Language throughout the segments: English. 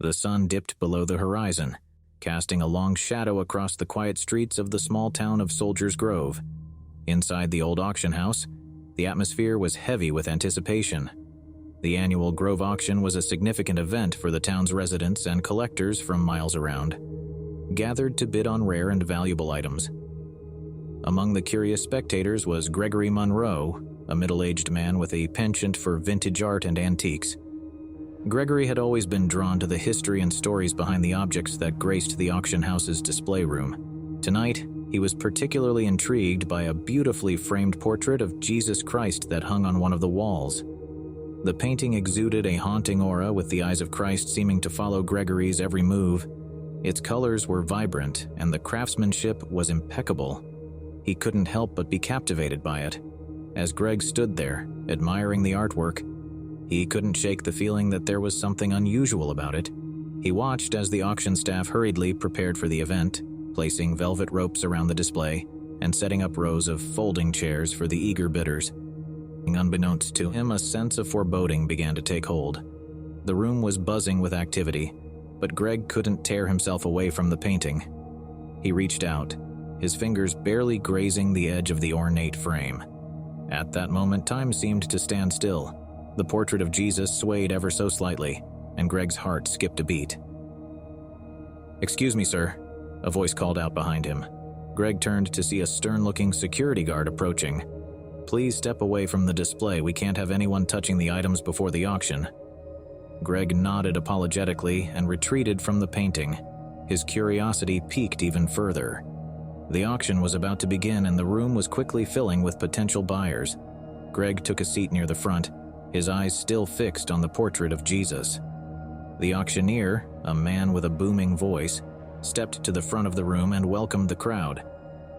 The sun dipped below the horizon, casting a long shadow across the quiet streets of the small town of Soldiers Grove. Inside the old auction house, the atmosphere was heavy with anticipation. The annual Grove auction was a significant event for the town's residents and collectors from miles around, gathered to bid on rare and valuable items. Among the curious spectators was Gregory Monroe, a middle-aged man with a penchant for vintage art and antiques. Gregory had always been drawn to the history and stories behind the objects that graced the auction house's display room. Tonight, he was particularly intrigued by a beautifully framed portrait of Jesus Christ that hung on one of the walls. The painting exuded a haunting aura, with the eyes of Christ seeming to follow Gregory's every move. Its colors were vibrant, and the craftsmanship was impeccable. He couldn't help but be captivated by it. As Greg stood there, admiring the artwork, he couldn't shake the feeling that there was something unusual about it. He watched as the auction staff hurriedly prepared for the event, placing velvet ropes around the display and setting up rows of folding chairs for the eager bidders. Unbeknownst to him, a sense of foreboding began to take hold. The room was buzzing with activity, but Greg couldn't tear himself away from the painting. He reached out, his fingers barely grazing the edge of the ornate frame. At that moment, time seemed to stand still. The portrait of Jesus swayed ever so slightly, and Greg's heart skipped a beat. "Excuse me, sir," a voice called out behind him. Greg turned to see a stern-looking security guard approaching. "Please step away from the display. We can't have anyone touching the items before the auction." Greg nodded apologetically and retreated from the painting. His curiosity piqued even further. The auction was about to begin, and the room was quickly filling with potential buyers. Greg took a seat near the front, his eyes still fixed on the portrait of Jesus. The auctioneer, a man with a booming voice, stepped to the front of the room and welcomed the crowd.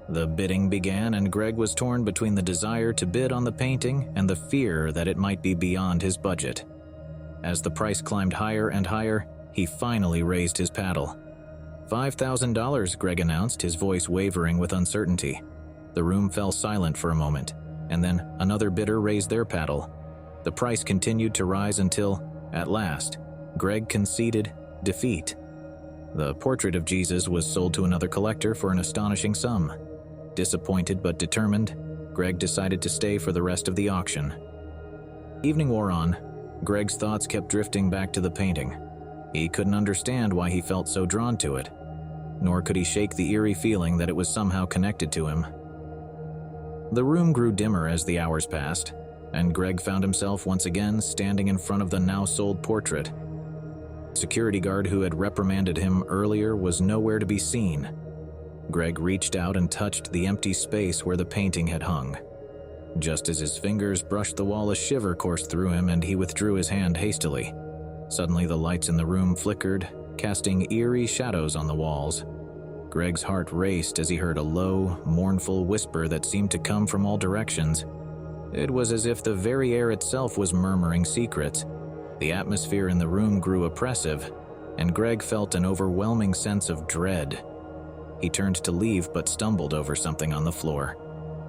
The bidding began, and Greg was torn between the desire to bid on the painting and the fear that it might be beyond his budget. As the price climbed higher and higher, he finally raised his paddle. $5,000, Greg announced, his voice wavering with uncertainty. The room fell silent for a moment, and then another bidder raised their paddle. The price continued to rise until, at last, Greg conceded defeat. The portrait of Jesus was sold to another collector for an astonishing sum. Disappointed but determined, Greg decided to stay for the rest of the auction. Evening wore on. Greg's thoughts kept drifting back to the painting. He couldn't understand why he felt so drawn to it, nor could he shake the eerie feeling that it was somehow connected to him. The room grew dimmer as the hours passed, and Greg found himself once again standing in front of the now-sold portrait. The security guard who had reprimanded him earlier was nowhere to be seen. Greg reached out and touched the empty space where the painting had hung. Just as his fingers brushed the wall, a shiver coursed through him, and he withdrew his hand hastily. Suddenly, the lights in the room flickered, casting eerie shadows on the walls. Greg's heart raced as he heard a low, mournful whisper that seemed to come from all directions. It was as if the very air itself was murmuring secrets. The atmosphere in the room grew oppressive, and Greg felt an overwhelming sense of dread. He turned to leave but stumbled over something on the floor.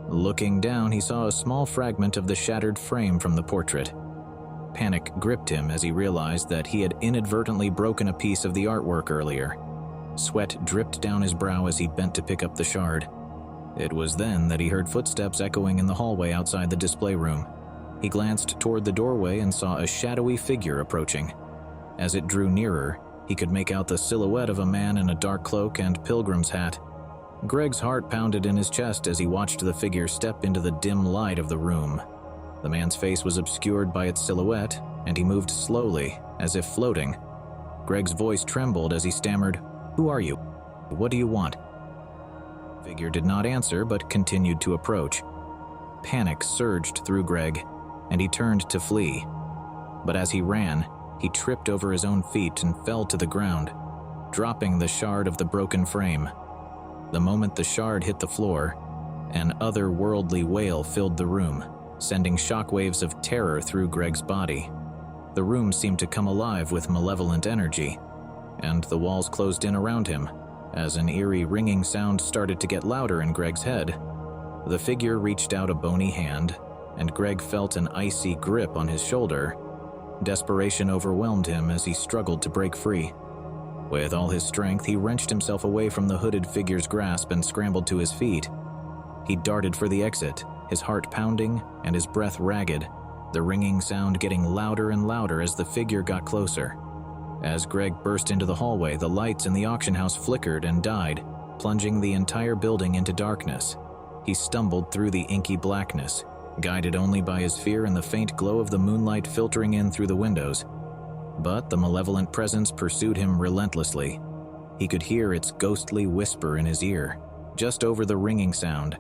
Looking down, he saw a small fragment of the shattered frame from the portrait. Panic gripped him as he realized that he had inadvertently broken a piece of the artwork earlier. Sweat dripped down his brow as he bent to pick up the shard. It was then that he heard footsteps echoing in the hallway outside the display room. He glanced toward the doorway and saw a shadowy figure approaching. As it drew nearer, he could make out the silhouette of a man in a dark cloak and pilgrim's hat. Greg's heart pounded in his chest as he watched the figure step into the dim light of the room. The man's face was obscured by its silhouette, and he moved slowly, as if floating. Greg's voice trembled as he stammered, "Who are you? What do you want?" The figure did not answer, but continued to approach. Panic surged through Greg, and he turned to flee. But as he ran, he tripped over his own feet and fell to the ground, dropping the shard of the broken frame. The moment the shard hit the floor, an otherworldly wail filled the room, sending shockwaves of terror through Greg's body. The room seemed to come alive with malevolent energy, and the walls closed in around him, as an eerie ringing sound started to get louder in Greg's head. The figure reached out a bony hand, and Greg felt an icy grip on his shoulder. Desperation overwhelmed him as he struggled to break free. With all his strength, he wrenched himself away from the hooded figure's grasp and scrambled to his feet. He darted for the exit, his heart pounding and his breath ragged, the ringing sound getting louder and louder as the figure got closer. As Greg burst into the hallway, the lights in the auction house flickered and died, plunging the entire building into darkness. He stumbled through the inky blackness, guided only by his fear and the faint glow of the moonlight filtering in through the windows. But the malevolent presence pursued him relentlessly. He could hear its ghostly whisper in his ear, just over the ringing sound,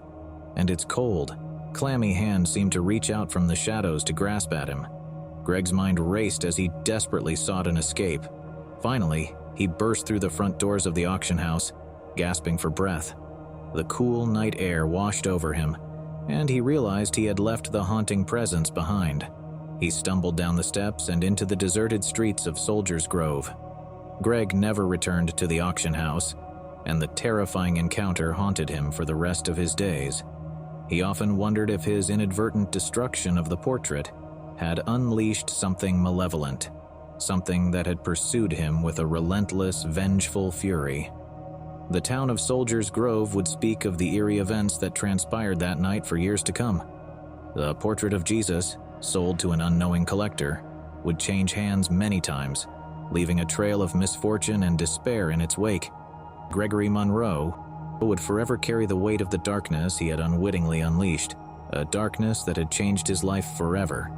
and its cold, clammy hand seemed to reach out from the shadows to grasp at him. Greg's mind raced as he desperately sought an escape. Finally, he burst through the front doors of the auction house, gasping for breath. The cool night air washed over him, and he realized he had left the haunting presence behind. He stumbled down the steps and into the deserted streets of Soldiers Grove. Greg never returned to the auction house, and the terrifying encounter haunted him for the rest of his days. He often wondered if his inadvertent destruction of the portrait had unleashed something malevolent, something that had pursued him with a relentless, vengeful fury. The town of Soldiers Grove would speak of the eerie events that transpired that night for years to come. The portrait of Jesus, sold to an unknowing collector, would change hands many times, leaving a trail of misfortune and despair in its wake. Gregory Monroe would forever carry the weight of the darkness he had unwittingly unleashed, a darkness that had changed his life forever.